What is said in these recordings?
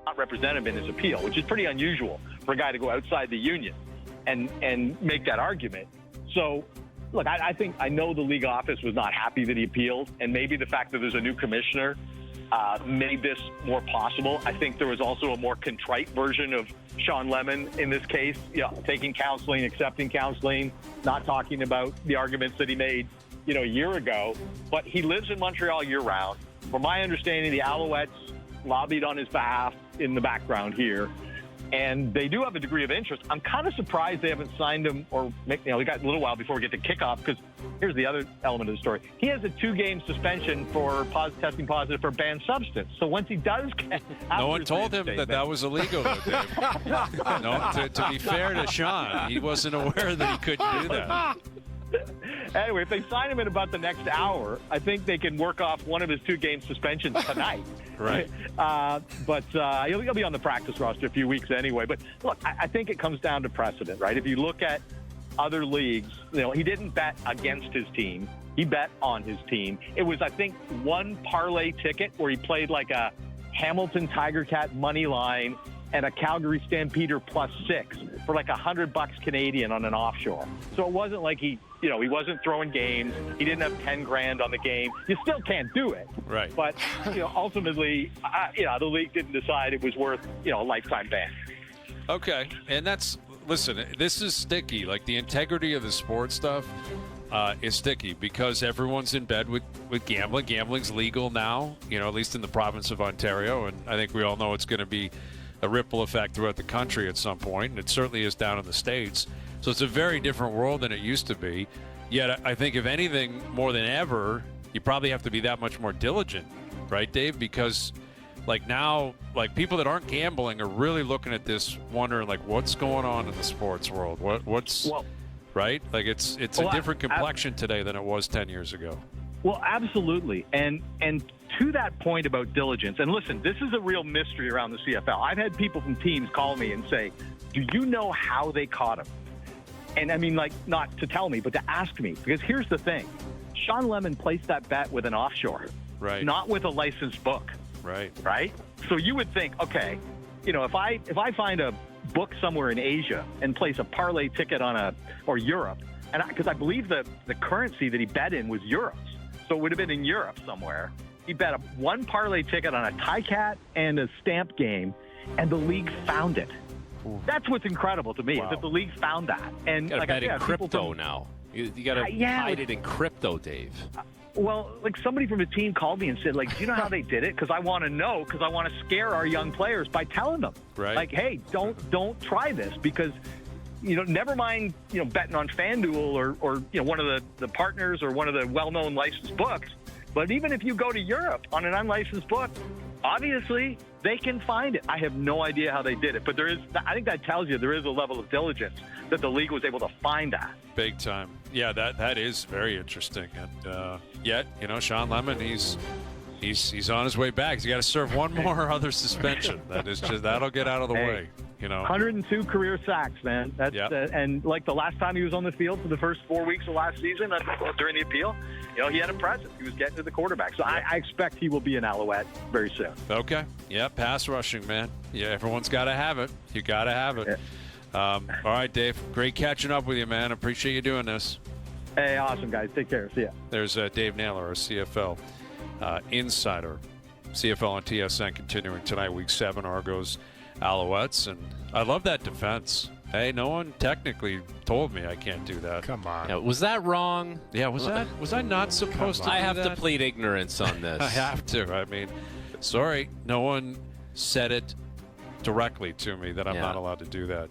not represented in his appeal, which is pretty unusual for a guy to go outside the union and make that argument. So, look, I know the league office was not happy that he appealed, and maybe the fact that there's a new commissioner made this more possible. I think there was also a more contrite version of Sean Lemon in this case, taking counseling, accepting counseling, not talking about the arguments that he made, a year ago. But he lives in Montreal year-round. From my understanding, the Alouettes lobbied on his behalf in the background here. And they do have a degree of interest. I'm kind of surprised they haven't signed him, or we got a little while before we get to kickoff, because here's the other element of the story. He has a 2-game suspension for testing positive for a banned substance. So once he does get no one told him that was illegal, though, Dave. No, to be fair to Sean, he wasn't aware that he couldn't do that. Anyway, if they sign him in about the next hour, I think they can work off one of his 2-game suspensions tonight. Right. But he'll be on the practice roster a few weeks anyway. But look, I think it comes down to precedent, right? If you look at other leagues, he didn't bet against his team. He bet on his team. It was, I think, one parlay ticket where he played like a Hamilton Tiger Cat money line and a Calgary Stampeder +6 for like $100 Canadian on an offshore. So it wasn't like he wasn't throwing games. He didn't have 10 grand on the game. You still can't do it. Right. But, ultimately, the league didn't decide it was worth, a lifetime ban. Okay. And listen, this is sticky. Like, the integrity of the sport stuff is sticky because everyone's in bed with gambling. Gambling's legal now, at least in the province of Ontario. And I think we all know it's going to be a ripple effect throughout the country at some point, and it certainly is down in the States. So it's a very different world than it used to be. Yet I think if anything, more than ever, you probably have to be that much more diligent, right, Dave? Because now, people that aren't gambling are really looking at this, wondering what's going on in the sports world. Right? It's a different complexion today than it was 10 years ago. Well, absolutely. And to that point about diligence, and listen, this is a real mystery around the CFL. I've had people from teams call me and say, do you know how they caught him? And I mean, not to tell me, but to ask me. Because here's the thing. Sean Lemon placed that bet with an offshore. Right. Not with a licensed book. Right. Right? So you would think, okay, if I find a book somewhere in Asia and place a parlay ticket or Europe, and because I believe the currency that he bet in was euros. So it would have been in Europe somewhere. He bet one parlay ticket on a tie cat and a stamp game, and the league found it. Ooh. That's what's incredible to me, is that the league found that. And you got to bet in crypto now. You got to hide it in crypto, Dave. Well, somebody from the team called me and said, do you know how they did it? Because I want to know, because I want to scare our young players by telling them. Right. Hey, don't try this, because never mind, betting on FanDuel or one of the partners or one of the well-known licensed books. But even if you go to Europe on an unlicensed book, obviously they can find it. I have no idea how they did it, but I think that tells you there is a level of diligence that the league was able to find that. Big time. Yeah, that is very interesting. And yet, Sean Lemon, he's on his way back. He's got to serve one more other suspension. That'll get out of the way. 102 career sacks, man. That's and the last time he was on the field for the first 4 weeks of last season during the appeal, he had a presence. He was getting to the quarterback. So I expect he will be an Alouette very soon. Okay. Yeah, pass rushing, man. Yeah, everyone's got to have it. You got to have it. Yeah. All right, Dave. Great catching up with you, man. Appreciate you doing this. Hey, awesome, guys. Take care. See ya. There's Dave Naylor, our CFL insider. CFL on TSN continuing tonight, Week 7, Argos, Alouettes. And I love that defense. Hey, no one technically told me I can't do that. Come on. Yeah, was that wrong? Yeah, was I not supposed to do that? I have to plead ignorance on this. I have to. I mean, sorry, no one said it directly to me that I'm not allowed to do that.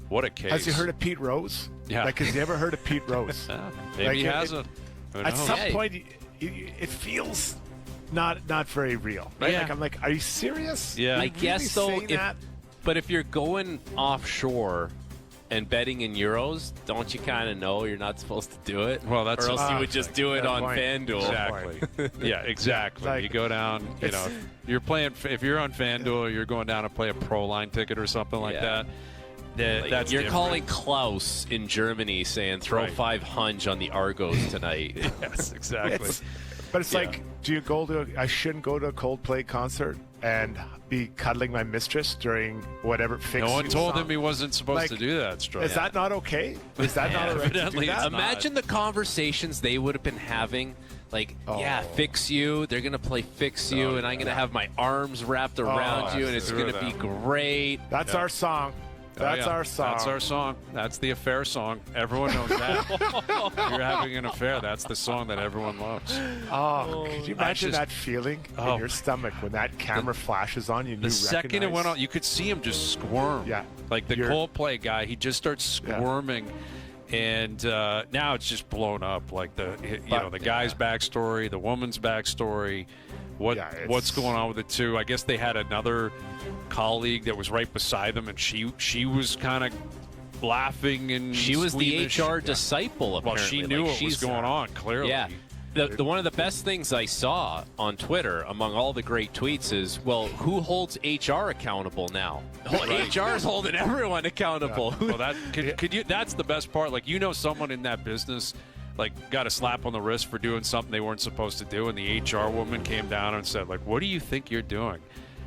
What a case. Has you heard of Pete Rose? Yeah. Has you ever heard of Pete Rose? Maybe he hasn't. At some point, it feels not very real. Right? Yeah. I'm like, are you serious? Yeah. I guess so. But if you're going offshore and betting in euros, don't you kind of know you're not supposed to do it? Well, that's or else you would just do it on FanDuel. Exactly. Yeah, exactly. You go down, you're playing. If you're on FanDuel, you're going down to play a pro line ticket or something like that. That's you're different. calling Klaus in Germany saying throw 500 on the Argos tonight. Yes, exactly. But it's like, do you go to? I shouldn't go to a Coldplay concert and be cuddling my mistress during whatever fix. No one you told song. him he wasn't supposed to do that, Stroh. Is that not okay? Is that not all right to do Evidently that? it's not. Imagine the conversations they would have been having. Like, yeah, fix you. They're going to play fix you, and I'm going to have my arms wrapped around you, and it's going to be great. That's our song. That's our song. That's our song. That's the affair song. Everyone knows that. You're having an affair. That's the song that everyone loves. Oh, could you imagine that feeling in your stomach when that camera flashes on you? And the second it went on, you could see him just squirm. Yeah. Like the Coldplay guy, he just starts squirming. And now it's just blown up. Like the guy's backstory, the woman's backstory, what's going on with it too. I guess they had another colleague that was right beside them, and she was kind of laughing and she was squeamish. the HR disciple. Apparently, well, she knew what was going on. Clearly, yeah. The one of the best things I saw on Twitter among all the great tweets is, well, who holds HR accountable now? HR is holding everyone accountable. Well, that could you? That's the best part. Like, someone in that business, like, got a slap on the wrist for doing something they weren't supposed to do, and the HR woman came down and said, like, "What do you think you're doing?"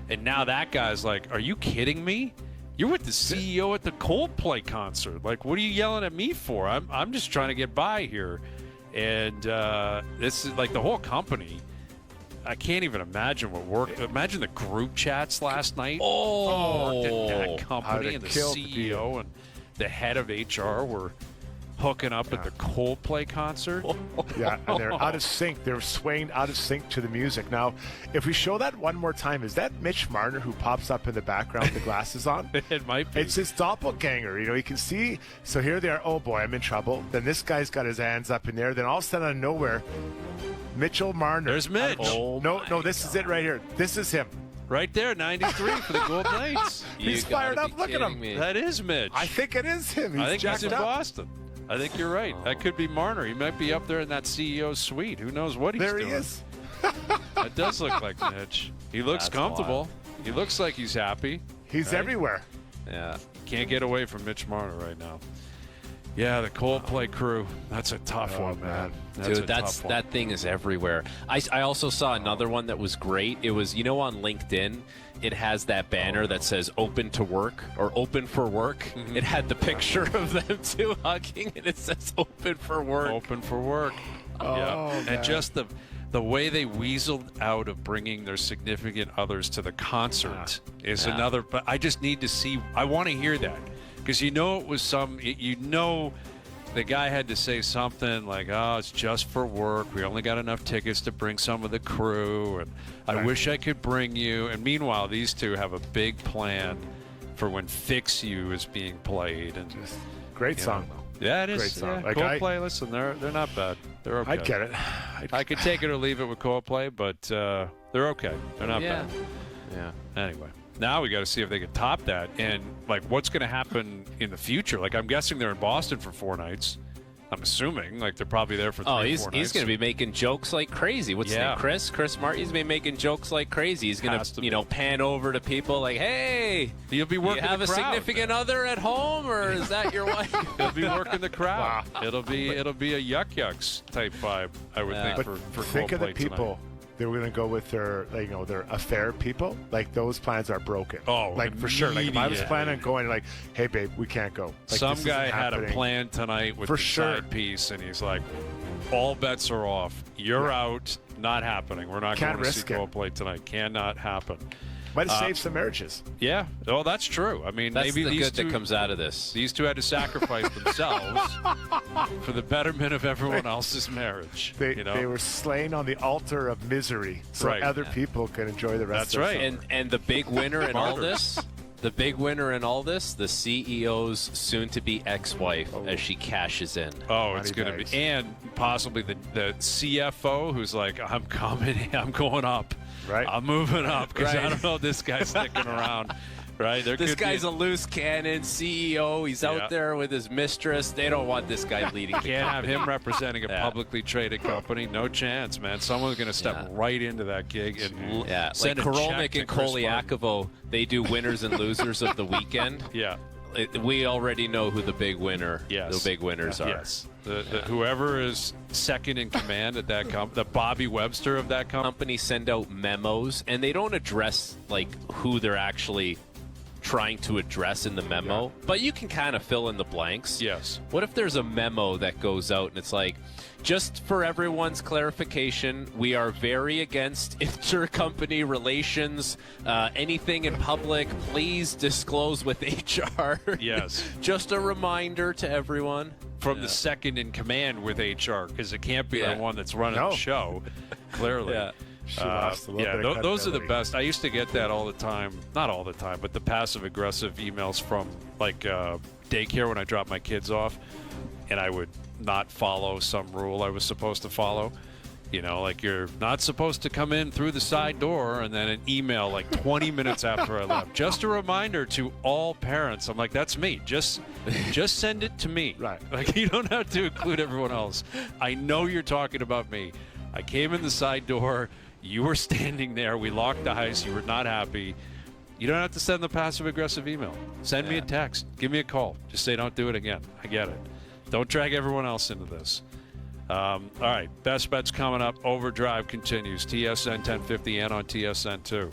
And now that guy's like, "Are you kidding me? You're with the CEO at the Coldplay concert. Like, what are you yelling at me for? I'm just trying to get by here." And this is like the whole company. I can't even imagine what worked. Imagine the group chats last night. That company and the CEO and the head of HR were hooking up at the Coldplay concert. Yeah, and they're out of sync. They're swaying out of sync to the music. Now, if we show that one more time, is that Mitch Marner who pops up in the background with the glasses on? It might be. It's his doppelganger. You can see. So here they are. Oh, boy, I'm in trouble. Then this guy's got his hands up in there. Then all of a sudden, out of nowhere, Mitchell Marner. There's Mitch. No, this is it right here. This is him. Right there, 93 for the Golden Knights. He's fired up. Look at him. That is Mitch. I think it is him. I think he's in up. Boston. I think you're right. That could be Marner. He might be up there in that CEO's suite. Who knows what he's doing. There he is. That does look like Mitch. He looks comfortable. He looks like he's happy. He's everywhere. Yeah. Can't get away from Mitch Marner right now. Yeah, the Coldplay crew. That's a tough one, man. Dude, that thing is everywhere. I also saw another one that was great. It was, on LinkedIn, it has that banner that says open to work or open for work. Mm-hmm. It had the picture of them two hugging, and it says open for work. Open for work. Yeah. Man. And just the way they weaseled out of bringing their significant others to the concert is another. But I just need to see. I want to hear that. Because it was the guy had to say something like, "Oh, it's just for work. We only got enough tickets to bring some of the crew, and I wish I could bring you." And meanwhile, these two have a big plan for when "Fix You" is being played. And great song, though. Yeah, it is. Great song. Yeah, Coldplay, listen, they're not bad. They're okay. I get it. I could take it or leave it with Coldplay, but they're okay. They're not bad. Yeah. Anyway. Now we got to see if they can top that, and like what's going to happen in the future. Like, I'm guessing they're in Boston for 4 nights. I'm assuming like they're probably there for 3 or 4 nights. He's going to be making jokes like crazy. What's his name? Chris Martin. He's been making jokes like crazy. He's going to pan over to people like, "Hey, he'll be working. You have the a crowd. Significant other at home, or is that your wife?" He'll be working the crowd. Wow. It'll be a yuck yucks type vibe, I would think. But for think of the Coldplay people. tonight. They were going to go with their affair people. Like, those plans are broken. Oh, like for sure. Like, if I was immediately. planning on going, like, "Hey, babe, we can't go." Like, Some this guy isn't had a happening. plan tonight with For the sure. side piece, and he's like, "All bets are off. You're out. Not happening. We're not Can't going to see risk it. Coldplay tonight. Cannot happen." Might have saved some marriages. Yeah. Oh, that's true. I mean, That's maybe the these good two that comes out of this. These two had to sacrifice themselves for the betterment of everyone else's marriage. They were slain on the altar of misery, so other people can enjoy the rest. That's of right. the summer. And the big winner in all this, the CEO's soon-to-be ex-wife as she cashes in. Oh, it's going to be, and possibly the CFO who's like, "I'm coming, I'm going up, Right. I'm moving up because I don't know if this guy's sticking around." Right? This guy's a loose cannon CEO. He's out there with his mistress. They don't want this guy leading. Can't have him representing a publicly traded company. No chance, man. Someone's going to step right into that gig and like send a check Korolnik to and Chris Martin. Kolyakovo, they do winners and losers of the weekend. Yeah. we already know who the big winner. Yes. The big winners are. Yes. Whoever is second in command at that the Bobby Webster of that Companies send out memos, and they don't address like who they're actually trying to address in the memo, but you can kind of fill in the blanks. Yes. What if there's a memo that goes out and it's like, just for everyone's clarification, we are very against intercompany relations. Anything in public, please disclose with HR. Yes. Just a reminder to everyone. From the second in command with HR, because it can't be the one that's running the show, clearly. She lost a little bit of those are the credibility. best. I used to get that all the time. Not all the time, but the passive-aggressive emails from, like, daycare when I dropped my kids off, and I would not follow some rule I was supposed to follow. You know, like you're not supposed to come in through the side door, and then an email like 20 minutes after I left. Just a reminder to all parents. I'm like, that's me. Just send it to me. Right. Like, you don't have to include everyone else. I know you're talking about me. I came in the side door. You were standing there. We locked eyes. You were not happy. You don't have to send the passive-aggressive email. Send me a text. Give me a call. Just say don't do it again. I get it. Don't drag everyone else into this. All right, best bets coming up. Overdrive continues. TSN 1050 and on TSN 2.